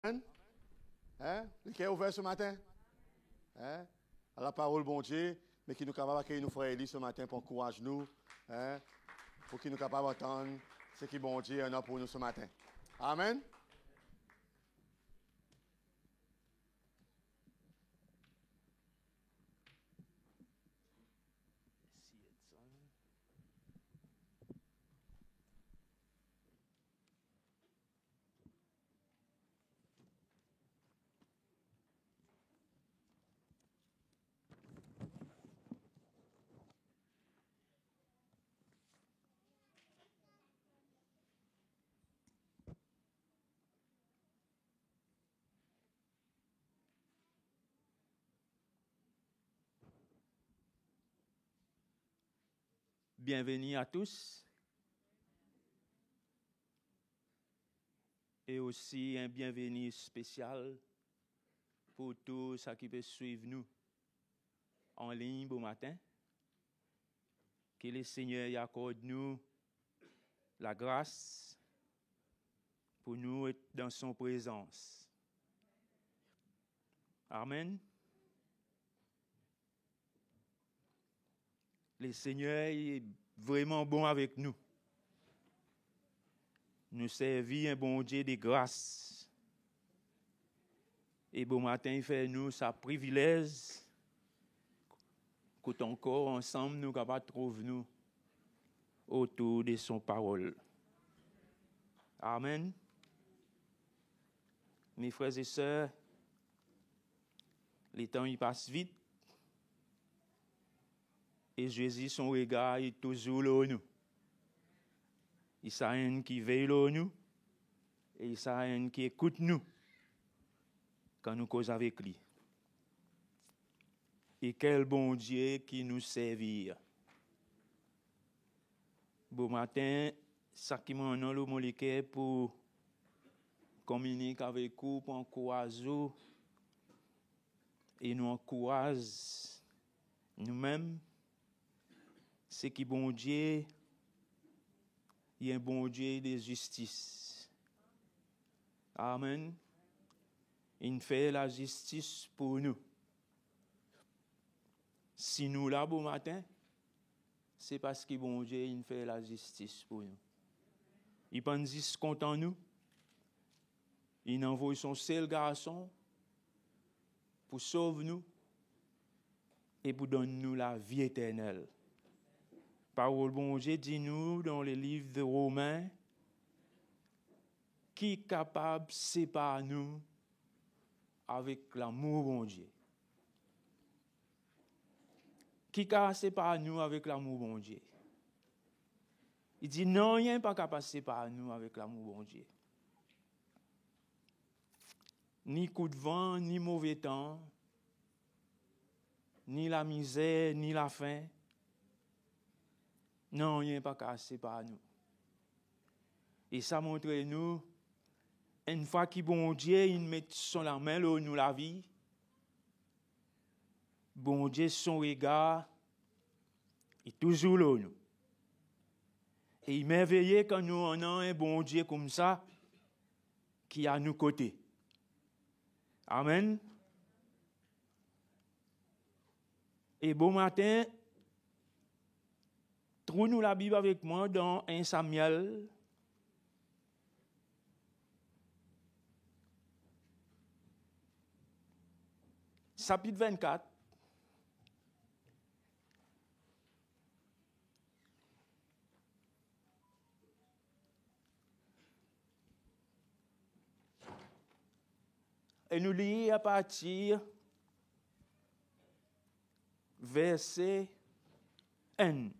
Hein? Le cœur ouvert ce matin? Hein? À la parole, bon Dieu, mais qui nous capable d'accueillir nos frères Élie ce matin pour encourager nous, hein? Pour qu'ils nous capable d'entendre ce qui bon Dieu a pour nous ce matin. Amen. Bienvenue à tous et aussi un bienvenue spécial pour tous ceux qui peuvent suivre nous en ligne au matin. Que le Seigneur accorde nous la grâce pour nous être dans son présence. Amen. Le Seigneur est vraiment bon avec nous. Nous servit un bon Dieu de grâce. Et bon matin, il fait nous sa privilège qu'autant encore ensemble nous capables de trouver nous autour de son parole. Amen. Mes frères et sœurs, les temps ils passent vite. Et Jésus, son regard est toujours là nous. Il y a un qui veille là nous. Et il y a un qui écoute nous quand nous causons avec lui. Et quel bon Dieu qui nous servir. Bon matin, ça qui m'en a le molécule pour communiquer avec vous, pour encourager vous. Et nous encourage nous-mêmes. C'est que bon Dieu, il y a un bon Dieu de justice. Amen. Il fait la justice pour nous. Si nous là bon matin, c'est parce que bon Dieu il fait la justice pour nous. Il pense juste content nous. Il envoie son seul garçon pour sauver nous et pour donner nous la vie éternelle. Parole bon Dieu dit nous dans le livre de Romains qui est capable de séparer nous avec l'amour bon Dieu. Qui est capable de séparer nous avec l'amour bon Dieu. Il dit non, il n'est pas capable de séparer nous avec l'amour bon Dieu. Ni coup de vent, ni mauvais temps, ni la misère, ni la faim. Non, il n'y a pas qu'à séparer nous. Et ça montre nous, une fois que bon Dieu, il met son la main là, nous la vie, bon Dieu, son regard, est toujours là, nous. Et il m'éveille quand nous avons un bon Dieu comme ça, qui est à nos côtés. Amen. Et bon matin, trouve-nous la Bible avec moi dans 1 Samuel. Chapitre 24. Et nous lisons à partir verset 1.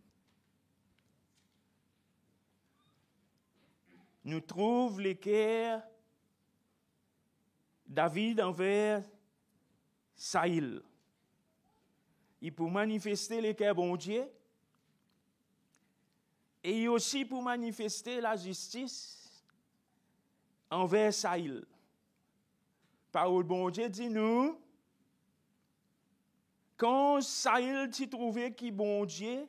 Nous trouvons les cœurs David envers Saïl. Il pour manifester les cœurs bon Dieu et aussi pour manifester la justice envers Saïl. Parole bon Dieu dit nous, quand Saïl t'y trouvait qui bon Dieu,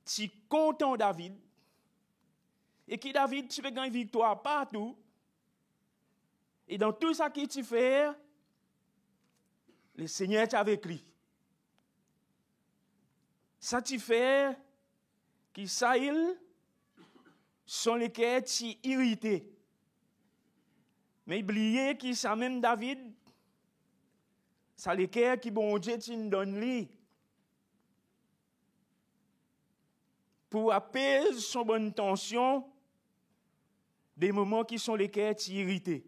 t'y content David, et qui David tu peux gagner victoire partout, Et dans tout ça qu'il tu fait, le Seigneur est avec lui. Ça tu fait, qui ça il, sont les cœurs qui irrités. Mais oubliez qui ça même David, ça les cœurs qui bon Dieu t'y donne lui. Pour apaiser son bonne tension, des moments qui sont les cœurs qui irrités.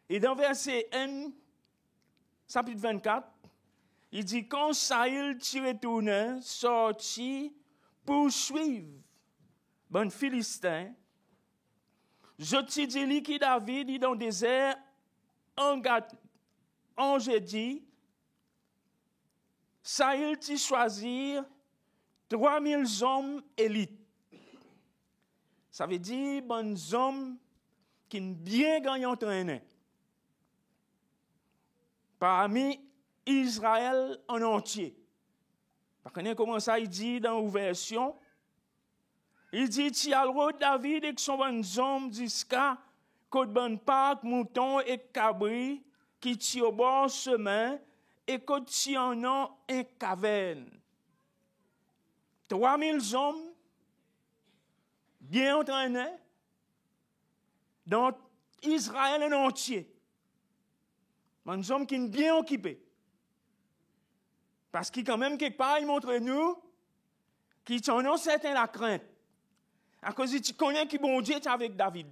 Et dans verset 1, chapitre 24, il dit, quand Saül t'y retourne, sorti, poursuivre, bon Philistin, je t'y dis, lui qui David, il dans le désert, en jeudi, Saül t'y choisir 3000 hommes élites. Ça veut dire, bon hommes qui sont bien gagnés entraînés. Parmi Israël en entier. Vous comprenez comment ça il dit dans la version? Il dit, tu as le roi David et son bon homme jusqu'à côte bonne Pâques, mouton et cabri, qui t'y au bord chemin, et côte t'y en ont un caverne. 3000 hommes, bien entraînés, dans Israël en entier. Des hommes qui sont bien occupés. Parce qu'il quand même quelque part, il montre nous qu'ils en ont certains la crainte. À cause de tu connais qui bon Dieu est avec David.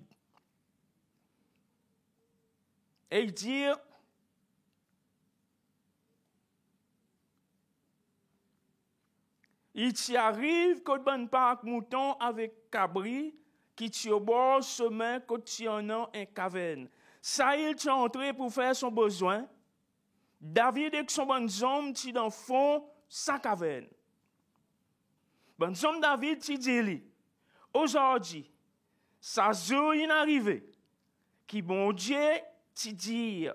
Et il dit, il t'y arrive côte bonne Pâques mouton avec cabri, qui t'y au bord chemin, côte t'y en a un caverne. Ça, il t'y entré pour faire son besoin. David et son bon homme t'y dans fond sa caverne. Bon homme David t'y dit, aujourd'hui, ça jour est arrivé, qui bon Dieu t'y dit,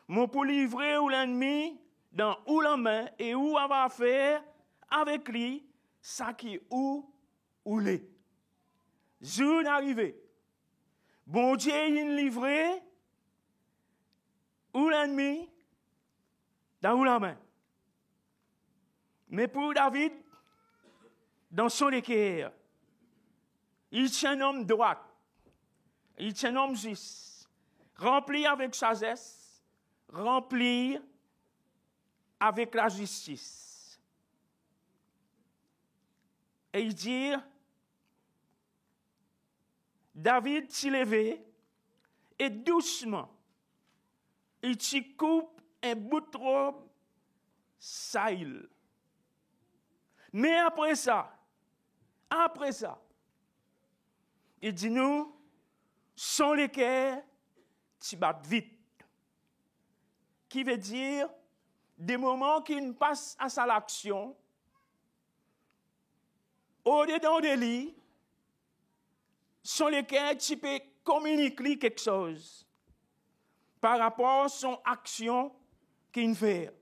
mon pour livrer ou l'ennemi dans ou la main et où on va faire avec lui, ça qui ou les. Jour arrivé, bon Dieu il livré ou l'ennemi dans ou la main. Mais pour David, dans son équerre, il tient un homme droit, il tient un homme juste, rempli avec sagesse, rempli avec la justice. Et il dit, David s'y levait et doucement, il s'y coupe un bout de robe, Saül. Mais après ça, il dit nous, sans lesquels tu battes vite. Qui veut dire, des moments qui passent à sa l'action, au-dedans de lui, sont lesquels tu peux communiquer quelque chose par rapport à son action qu'il fait.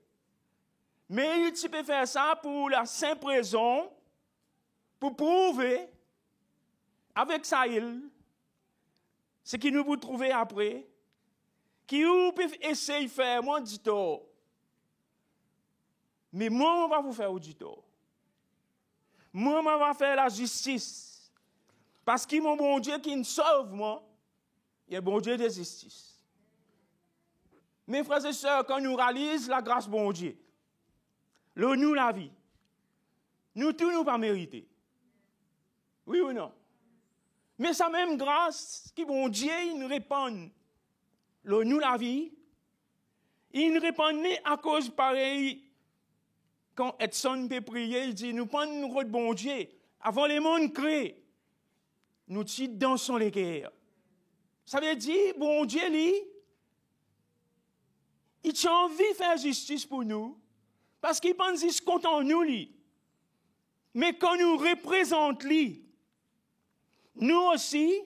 Mais tu peux faire ça pour la simple raison, pour prouver avec Saül, ce qui nous vous trouver après, qui vous peut essayer de faire, moi, du tort. Mais moi, on va vous faire du tort. Moi, on va faire la justice. Parce que mon bon Dieu qui me sauve, moi, il est un bon Dieu de justice. Mes frères et sœurs, quand nous réalisons la grâce bon Dieu, nous la vie, nous tous nous pas mérité. Oui ou non? Mais sa même grâce, qui bon Dieu, il nous répond, nous la vie, il nous répond à cause pareil, quand Edson peut prier, il dit, nous prenons nous de bon Dieu, avant les mondes créés, nous tiens dans son équerre. Ça veut dire, bon Dieu, lui, il a envie de faire justice pour nous, parce qu'il pense qu'il se compte en nous, lui. Mais quand nous représentons lui, nous aussi,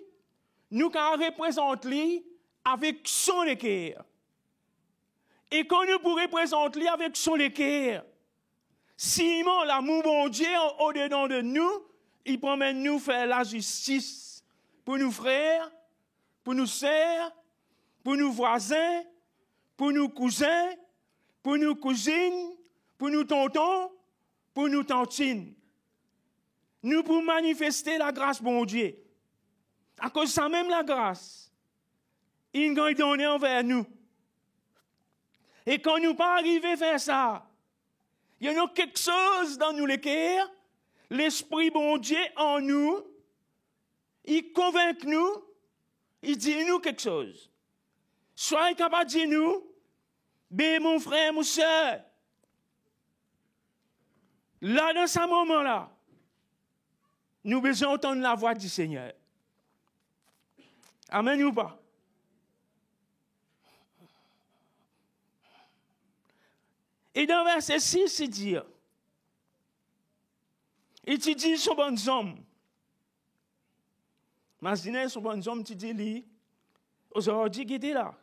nous représentons lui avec son équerre. Et quand nous pourrons représenter lui avec son équerre, Simon, l'amour bon Dieu au-dedans de nous, il promène nous faire la justice pour nos frères, pour nos sœurs, pour nos voisins, pour nos cousins, pour nos cousines, pour nos tontons, pour nos tantines. Nous pour manifester la grâce, bon Dieu. À cause de ça même la grâce, il nous a donné envers nous. Et quand nous pas arrivés à faire ça, il y a quelque chose dans nous les cœurs, l'Esprit bon Dieu en nous, il convainc nous, il dit nous quelque chose. Soyez capable de dire nous, ben mon frère, mon soeur, là dans ce moment-là, nous besoin entendre la voix du Seigneur. Amen ou pas? Et dans verset 6, il dit, son bon homme. Imaginez son bon homme, tu dis, lui, aujourd'hui, qui était là.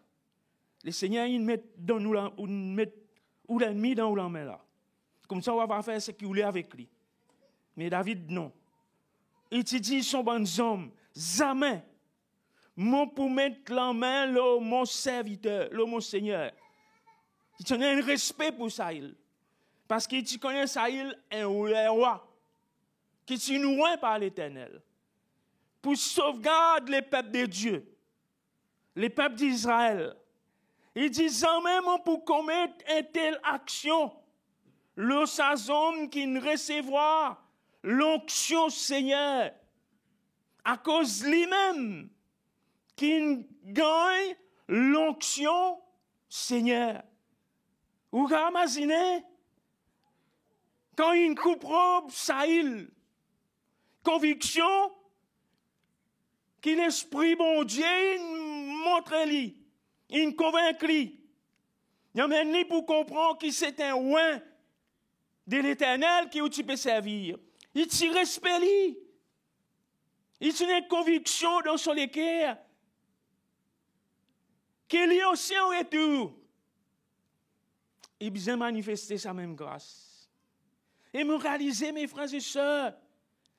Le Seigneur, il met dans nous, ou l'ennemi dans la main là. Comme ça, on va faire ce qu'il voulait avec lui. Mais David, non. Il dit, son bon homme, jamais, mon pour mettre la main, mon serviteur, mon Seigneur. Il tenait un respect pour Saïl. Parce qu'il connaît Saïl, un roi, qui est loin par l'Éternel. Pour sauvegarder les peuples de Dieu, les peuples d'Israël. Il dit, jamais pour commettre une telle action, le sazon qui ne recevra l'onction Seigneur, à cause de lui-même, qui gagne l'onction Seigneur. Vous imaginez, quand une coupe robe Saïl, conviction, que l'Esprit bon Dieu montre-lui, il convainc lui. Il amène lui pour comprendre que c'est un oint de l'Éternel qui tu peux servir. Il t'y respecte lui. Il a une conviction dans son cœur qu'il y a aussi un retour. Il besoin manifester sa même grâce. Et me réaliser, mes frères et sœurs,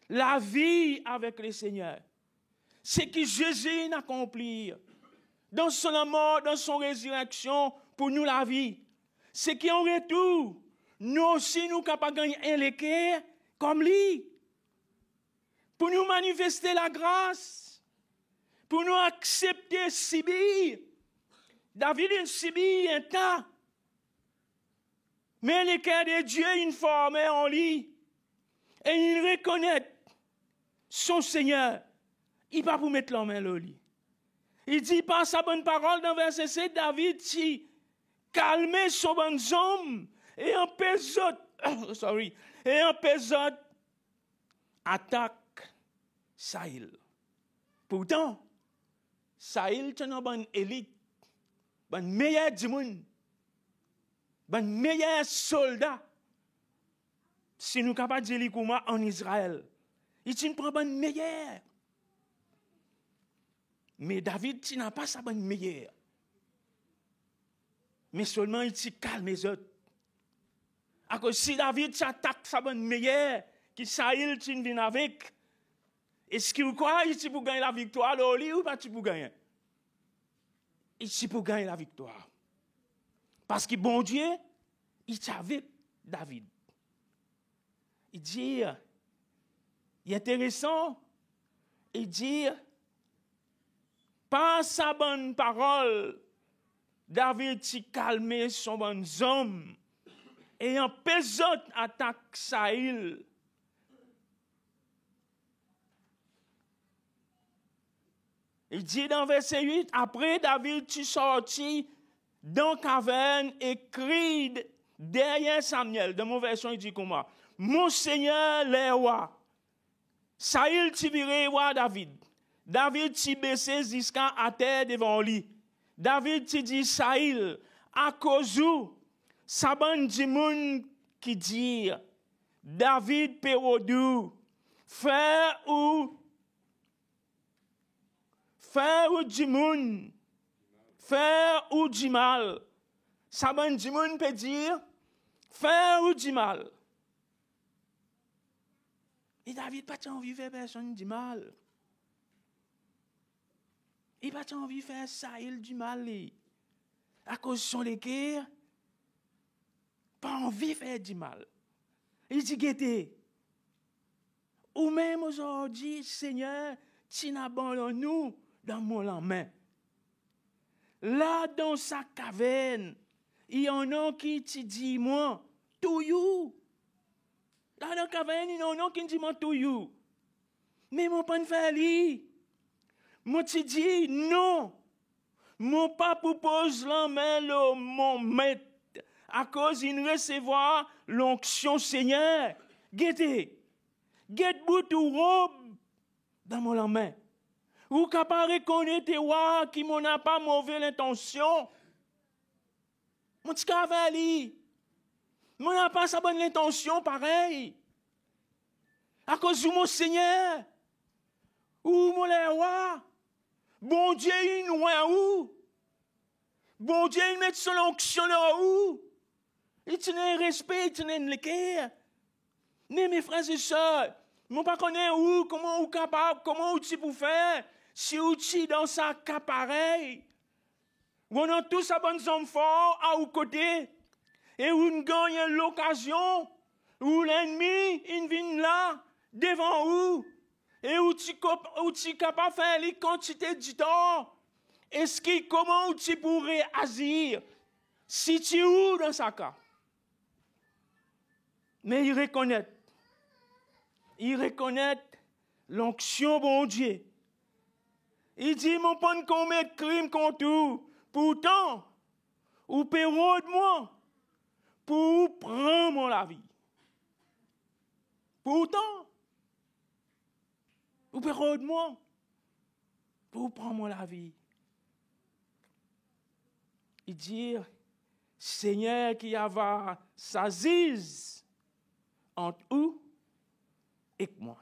la vie avec le Seigneur. C'est que Jésus a accompli dans son mort, dans son résurrection, pour nous la vie. C'est qu'en retour, nous aussi, nous sommes capables de gagner un équerre comme lui. Pour nous manifester la grâce. Pour nous accepter subir. David a subi un tas. Mais l'équerre de Dieu, il formait en lui. Et il reconnaît son Seigneur. Il ne va pas vous mettre la main au lit. Il dit par sa bonne parole dans verset 7, David dit, calmez son bon homme et en pesot, attaque Saïl. Pourtant, Saïl est une bonne élite, bonne meilleure du monde, bonne meilleure soldat. Si nous sommes capables de dire comment en Israël, il est une bonne meilleure. Mais David, tu n'as pas sa bonne meilleure. Mais seulement il t'y calme les autres. À cause si David s'attaque sa bonne meilleure, qui Saïl tu viens avec, est-ce qu'il croit ici pour gagner la victoire, là, ou pas tu pour gagner? Ici pour gagner la victoire. Parce que bon Dieu, il est avec David. Il dit, il est intéressant, il dit, par sa bonne parole, David s'y calmé son bon homme et en pesot attaque Saïl. Il dit dans verset 8, après David tu sorti dans la caverne et crie derrière Samuel. Dans mon version, il dit comment? Mon Seigneur, les rois. Saïl tu viré roi David. David t'y baissé jusqu'à terre devant lui. David t'y dit, Saïl, à cause où, sa bande du monde qui dit, David Pérodou, faire ou du monde, faire ou du mal. Sa bande du monde peut dire, faire ou du mal. Et David pas envie de faire personne du mal. Il n'a pas envie de faire ça, il a du mal. À cause de son équerre, pas envie de faire du mal. Il dit, guettez. Ou même aujourd'hui, Seigneur, tu n'abandonnes nous dans mon main. Là, dans sa caverne, il y en a qui te disent, moi, to you. Là, dans la caverne, il y en a qui te disent, moi, to you. Mais mon pas faire li. Moi, te dis, non. Mon pas propose la main, mon maître, à cause il recevoir l'onction Seigneur. Guettez. Guette bout ou robe dans mon main. Ou capable reconnaître qui m'en a pas mauvaise intention. Mon petit cavalier. Mon n'a pas sa bonne intention pareil. À cause de mon Seigneur. Ou mon roi. Bon Dieu, il nous où? Bon Dieu, il met son onction là où? Il tient le respect, il tient le cœur. Mais mes frères et sœurs, je ne connais pas où, comment vous capable, comment vous pouvez faire, si vous êtes dans sa cas pareil. On a tous à bonnes hommes forts à vos côtés. Et vous gagnez l'occasion, où l'ennemi, il vient là, devant vous. Et où tu es capable de faire les quantités du temps. Est-ce que comment tu pourrais agir si tu es où dans sa cas? Mais il reconnaît l'onction bon Dieu. Il dit, mon pas de commettre crime contre vous. Pourtant, vous payerez de moi pour prendre la vie. Pourtant, vous payerez de moi pour prendre la vie. Il dit, Seigneur qui avait s'assise entre vous et moi.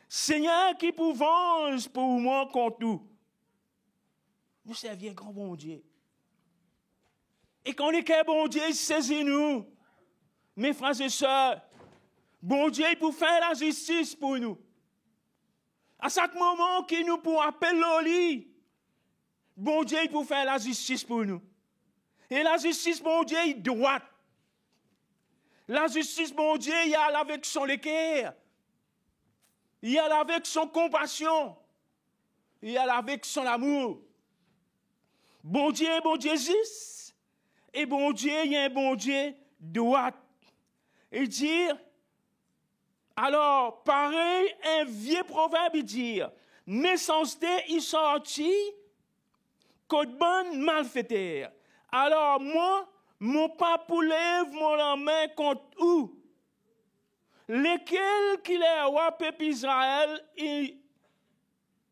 Seigneur qui pour venger pour moi contre tout. Nous servons un grand bon Dieu. Et quand les cœurs bon Dieu saisit nous, mes frères et sœurs, bon Dieu pour faire la justice pour nous. À chaque moment qu'il nous pour appeler au lit, bon Dieu pour faire la justice pour nous. Et la justice, bon Dieu, est droite. La justice, bon Dieu, il y a avec son équerre. Il y a avec son compassion. Il y a avec son amour. Bon Dieu, juste. Et bon Dieu, il y a un bon Dieu droit. Et dire, alors, pareil, un vieux proverbe, il dit, méchanceté, il sortit, côte bonne malfaiteur. Alors, moi, mon papa lève mon main contre où? Lesquels qui les rois peuple Israël,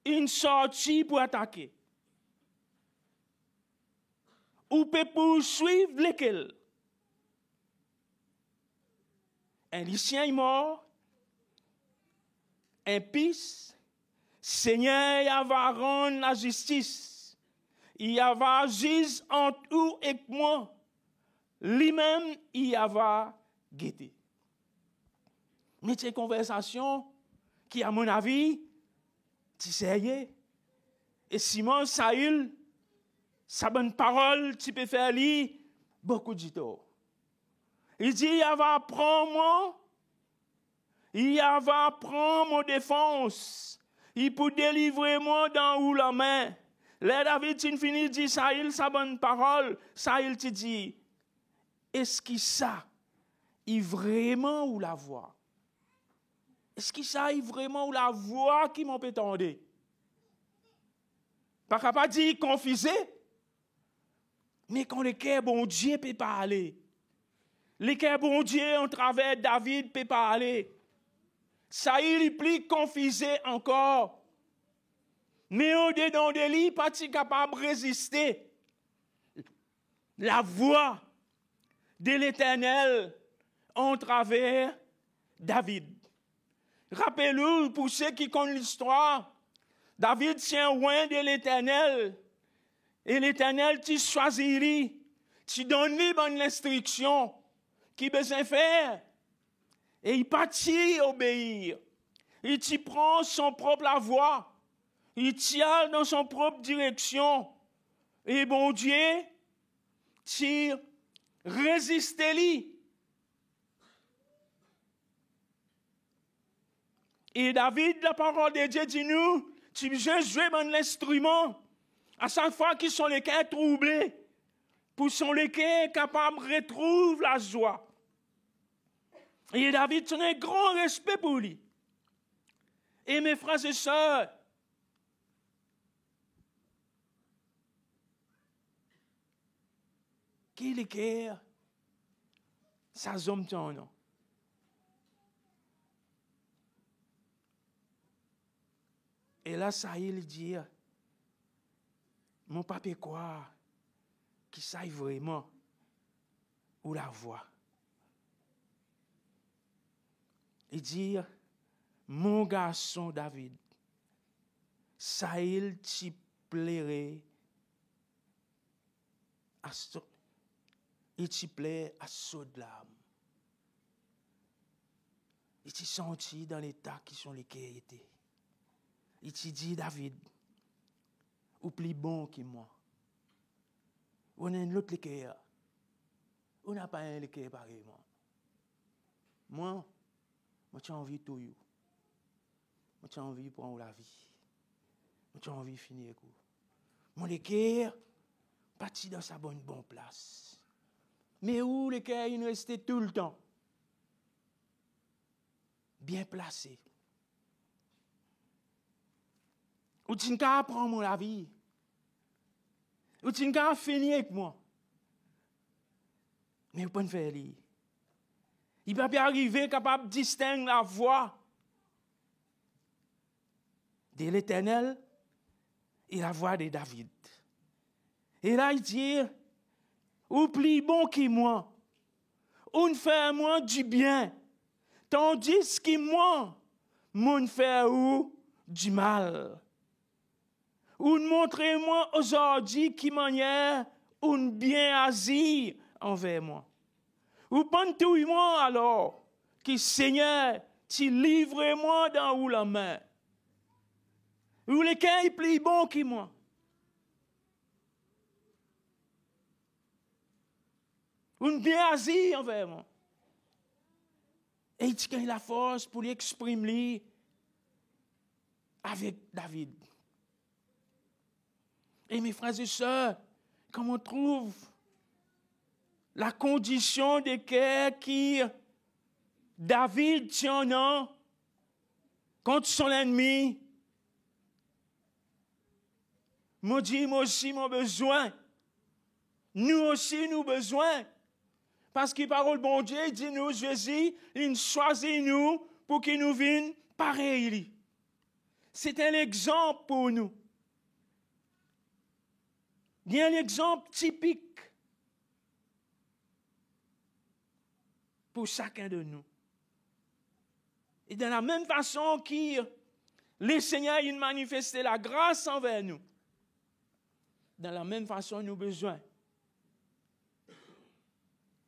ils sortit pour attaquer. Ou peut poursuivre lesquels? Un lycéen est mort, un pisse, Seigneur va rendre la justice. Il va juger entre vous et moi. Lui-même, il va guetter. Mais c'est une conversation qui, à mon avis, tu sais, et Simon Saül, sa bonne parole, tu peux faire lire beaucoup de temps. Il dit, il va prendre moi, il va prendre mon défense, il peut délivrer moi dans où la main. Là, David, tu finis, dit, Saül, sa bonne parole, Saül, tu dis, est-ce que ça, il vraiment ou la voix? Est-ce que ça, il vraiment ou la voix qui m'en peut tendre? Pas dire confiser, mais quand le cœur bon Dieu peut parler. Le cœur bon Dieu, en travers David, peut parler. Saül, il plie confiser encore. Mais au-dedans de lui, pas capable de résister. La voix de l'Éternel en travers David. Rappelez-vous, pour ceux qui connaissent l'histoire, David tient loin de l'Éternel. Et l'Éternel, tu choisis lui. Tu donnes lui bonne instruction qu'il besoin faire. Et il partit obéir. Et tu prends son propre voix. il tire dans son propre direction. Et bon Dieu, tire, résistez-lui. Et David, la parole de Dieu dit nous, tu viens jouer mon instrument. À chaque fois qu'ils sont les cœurs troublés, pour sont les cœurs capables de retrouver la joie. Et David, tu as un grand respect pour lui. Et mes frères et sœurs, qui les cœurs, ça zomme ton nom. Et là, ça il dit, mon papa quoi, qui sait vraiment où la voix. Il dit, mon garçon David, ça il t'y plairait à saut. Il t'y plaît à saut de l'âme. Il t'y senti dans l'état qui sont les qui étaient. Il t'y dit, David, ou plus bon que moi. On a un autre cœur. On n'a pas un cœur pareillement. Moi, j'ai envie de tout. Moi, j'ai envie de prendre la vie. Moi, j'ai envie de finir. Mon cœur, parti dans sa bonne place. Mais où le cœur, il restait tout le temps? Bien placé. Ou tu n'as pas prendre la vie. Ou tu n'as pas finir avec moi. Mais vous ne pouvez pas faire ça. Il ne peut pas arriver capable de distinguer la voix de l'Éternel et la voix de David. Et là, il dit, ou plus bon que moi, ou ne fait moi du bien, tandis que moi, mon fait ou du mal. Ou montrez-moi aujourd'hui qui manière un bien asile envers moi. Ou pentouille-moi alors, que Seigneur, tu livres-moi dans où la main. Ou lequel est plus bon que moi. Un bien asile envers moi. Et il tient la force pour l'exprimer avec David. Et mes frères et sœurs, comme on trouve la condition de cœur qui David tient en contre son ennemi, moi dit, moi aussi, mon besoin. Nous aussi, nous besoin. Parce que parole bon Dieu dit nous, Jésus, il choisit nous pour qu'il nous vienne pareil. C'est un exemple pour nous. Il y a un exemple typique pour chacun de nous. Et de la même façon que le Seigneur il manifestait la grâce envers nous, de la même façon nous avons besoin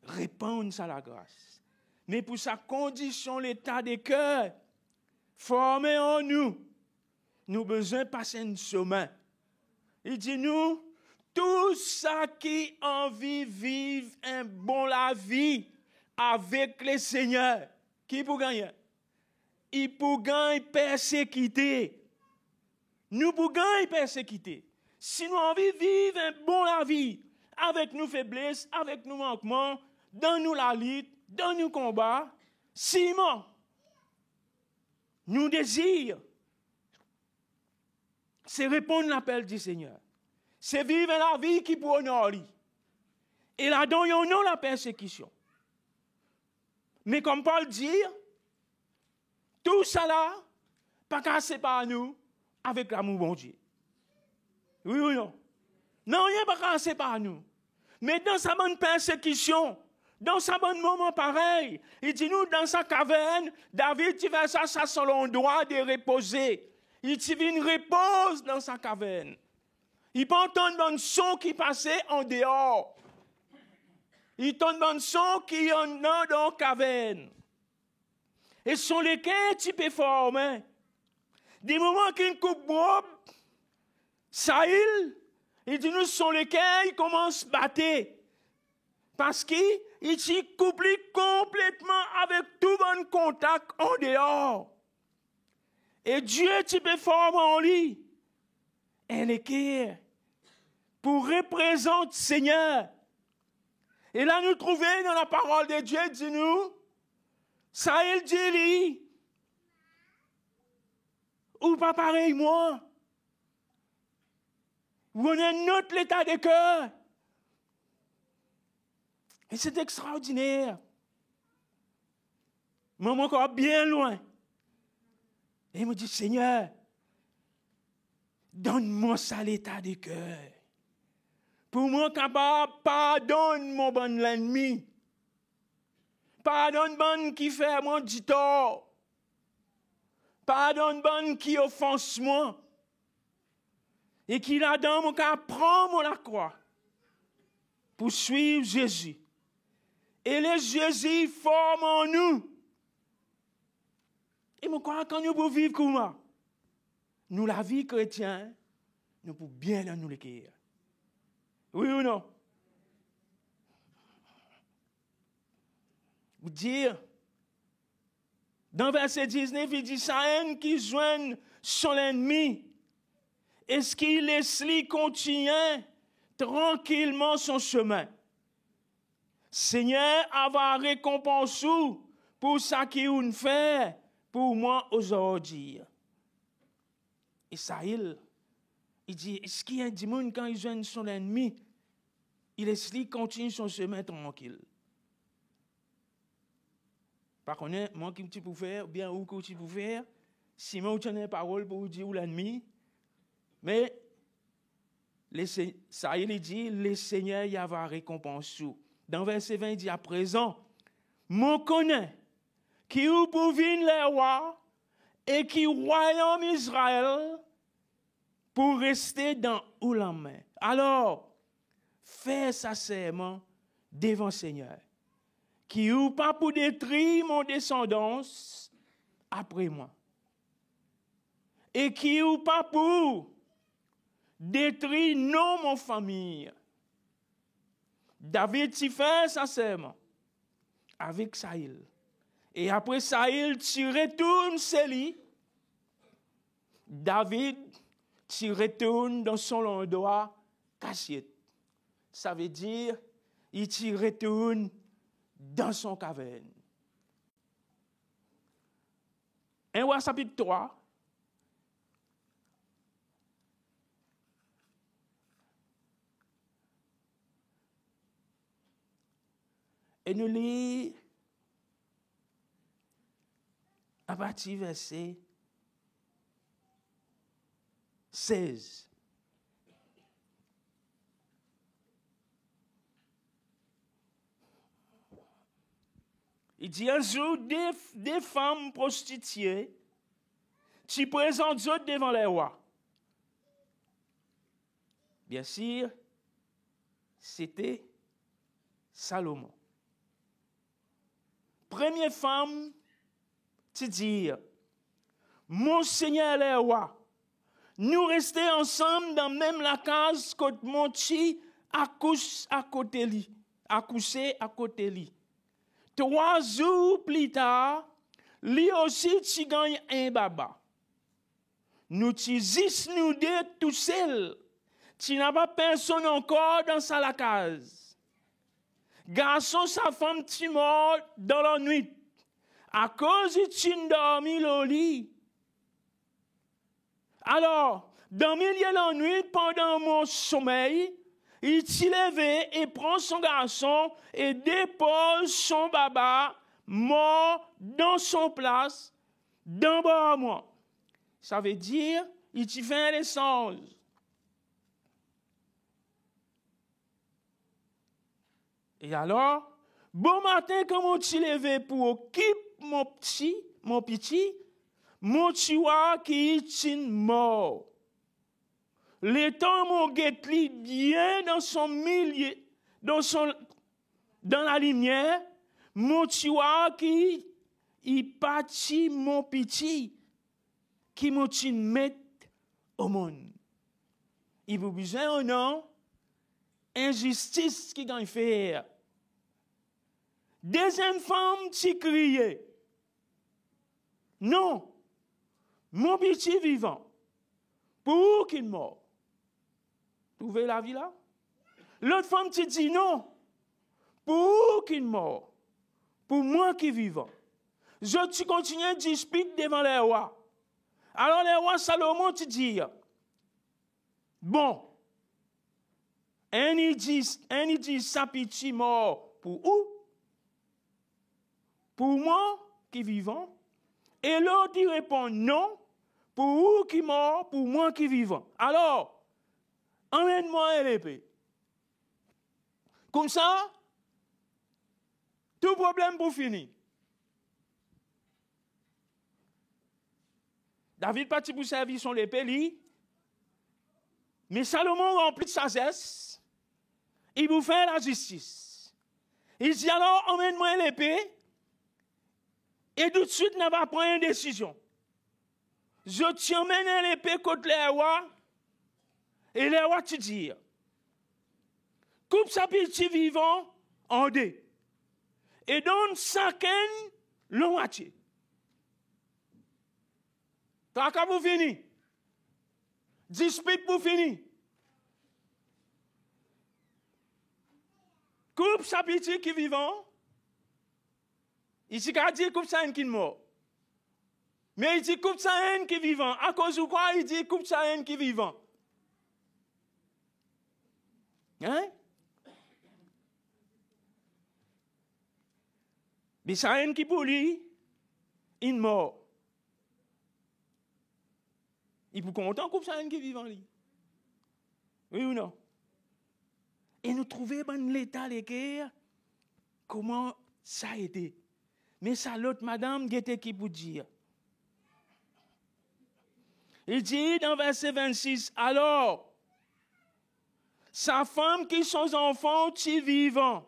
de répondre à la grâce. Mais pour sa condition, l'état des cœurs formé en nous, nous avons besoin de passer un chemin. Il dit nous, tout ça qui a envie de vivre un bon la vie avec le Seigneur, qui pour gagner? Il pour gagner persécuté. Nous pour gagner persécuté. Si nous avons envie de vivre un bon la vie avec nos faiblesses, avec nos manquements, dans nous la lutte, dans nos combats, Simon, nous désirons, c'est répondre à l'appel du Seigneur. C'est vivre la vie qui pour honorer. Et là-dedans, il y a la persécution. Mais comme Paul dit, tout ça là, pas cassé par nous avec l'amour bon Dieu. Oui ou non? Non, il n'est pas cassé par nous. Mais dans sa bonne persécution, dans sa bonne moment pareil, il dit nous, dans sa caverne, David, tu vas ça sur l'endroit de reposer. Il dit une repose dans sa caverne. Il peut entendre un son qui passait en dehors. Il entend un son qui en a dans la caverne. Et ce sont lesquels tu peux former. Des moments qu'une coupe bobe, Saül, il dit, nous sont lesquels ils commencent à battre. Parce qu'il s'y couplé complètement avec tout bon contact en dehors. Et Dieu, tu peux former en lui un équerre pour représenter Seigneur. Et là, nous trouvons dans la parole de Dieu, dit-nous, Saül dit, lui, ou pas pareil, moi. Vous avez notre état de cœur. Et c'est extraordinaire. Mais moi, encore bien loin. Et il me dit, Seigneur, donne-moi ça l'état de cœur. Pour moi, capable, pardonne mon bon l'ennemi. Pardonne bon qui fait mon du tort. Pardonne bon qui offense moi. Et qui là-dedans, mon cas, prend la croix pour suivre Jésus. Et le Jésus forme en nous. Et mon crois quand nous pouvons vivre comme ça, nous, la vie chrétienne, nous pouvons bien nous l'écrire. Oui ou non? Vous dire, dans verset 19, il dit, sa haine qui joigne son ennemi, est-ce qu'il laisse-lui continuer tranquillement son chemin? Seigneur, avoir récompense pour ça qu'il fait pour moi aujourd'hui. Et Saül, il dit, est-ce qu'il y a des gens quand ils joignent son ennemi, il laisse-lui continuer son chemin tranquille? Par contre, moi qui peux faire, bien où que tu peux faire, si moi tu as une parole pour dire ou l'ennemi, mais Saül dit, le Seigneur y avoir récompense. Dans verset 20, il dit, à présent, mon connaît qui ou pour venir les rois et qui royaume Israël pour rester dans Oulam. Alors, fais sa serment devant le Seigneur, qui ou pas pour détruire mon descendance après moi, et qui ou pas pour détruire non mon famille. David t'y fait sa serment avec Saül. Et après Saül, tu retournes Séli. David, tu retournes dans son endroit caché. Ça veut dire, il t'y retourne dans son caverne. 1 Roi chapitre 3. Et nous lisons à partir du verset 16. Il dit un jour, des femmes prostituées, tu présentes autres devant les rois. Bien sûr, c'était Salomon. Première femme, tu dis, mon Seigneur les rois, nous restons ensemble dans même la case que mon petit accouche à côté lui, accouché à côté lui. 3 jours plus tard, lui aussi tu gagnes un baba. Nous tu dis nous deux tout seuls. Tu n'as pas personne encore dans sa case. Garçon, sa femme, tu mort dans la nuit. À cause de tu dormi au lit. Alors, dans le milieu de la nuit, pendant mon sommeil, il s'est levé et prend son garçon et dépose son baba mort dans son place, d'en bas à moi. Ça veut dire, il t'y fait les songes. Et alors, bon matin, quand on s'est levé pour occuper mon petit, mon tueur qui est mort. Le temps mon guette-li bien dans son milieu, dans la lumière, mon tueur qui il parti mon petit, qui m'a met au monde. Il vous besoin ou non, injustice qui gagne faire. Deuxième femme, tu criais. Non, mon petit vivant, pour qu'il meure. Trouvez la vie là? L'autre femme, tu dis non, pour qu'il meure. Pour moi qui vivant. Tu continues à disputer devant les rois. Alors les rois Salomon te dit, bon, un il dit sa petit mort pour où? Pour moi qui vivant. Et l'autre il répond non, pour où qui mort, pour moi qui vivant. Alors, emmène-moi l'épée. Comme ça, tout problème pour finir. David parti pour servir son épée, mais Salomon rempli de sagesse, il vous fait la justice. Il dit alors, emmène-moi l'épée, et tout de suite, on va prendre une décision. Je t'emmène l'épée contre les rois, et les rois te disent, coupe sa petit vivant en deux, et donne chacun le moitié. Tracas pour finir. Dispute pour finir. Coupe sa petit qui vivant. Ici, il dit coupe sa haine qui est mort. Mais il dit coupe sa haine qui est vivant. À cause de quoi il dit coupe sa haine qui est vivant? Hein? Mais sa haine qui pour lui, il est mort. Il peut content coupe sa haine qui est vivant lui. Oui ou non? Et nous trouvons dans l'état de guerre comment ça a été. Mais ça, l'autre madame, était qui pour dire. Il dit dans verset 26, alors, sa femme qui sont enfants, qui vivant,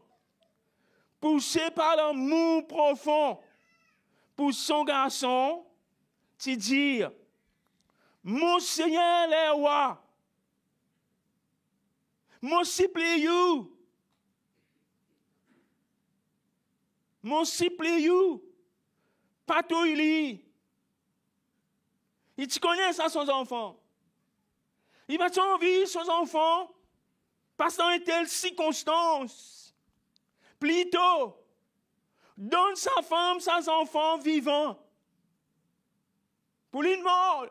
poussé par l'amour profond, pour son garçon, qui dire, mon Seigneur les rois, mon supplie-you, patouille. Il te connaît ça, son enfant. Il va t'envier son enfant, parce dans une telle circonstance. Plutôt, donne sa femme, ses enfants vivants. Pour lui mort.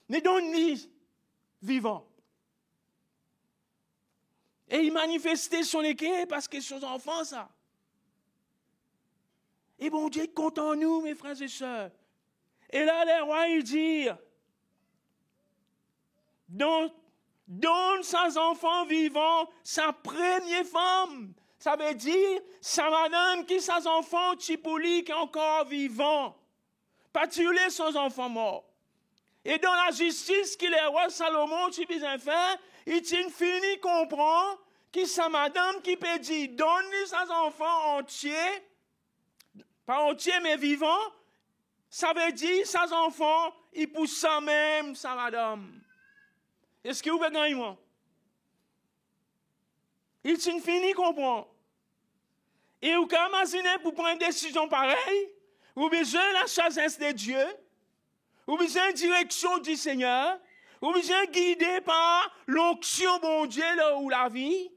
Mais donne-lui vivant. Et il manifestait son équerre parce que son enfant, ça. Et bon Dieu est content de nous, mes frères et sœurs. Et là, les rois, ils disent, donne ses enfants vivants, sa première femme. Ça veut dire, sa madame qui ses enfants, Tipoli, qui est encore vivant. Pas tuer ses enfants morts. Et dans la justice que les rois Salomon, tu bien faire, il fini comprend que sa madame qui peut dire, donne-lui ses enfants entiers, pas entiers mais vivants, ça veut dire, ses enfants, ils poussent ça même, sa madame. Est-ce que vous pouvez gagner moi? Il fini comprend. Et vous pouvez imaginer pour prendre une décision pareille, vous avez besoin de la sagesse de Dieu, vous avez besoin de direction du Seigneur, vous avez besoin de guider par l'onction bon Dieu là où la vie,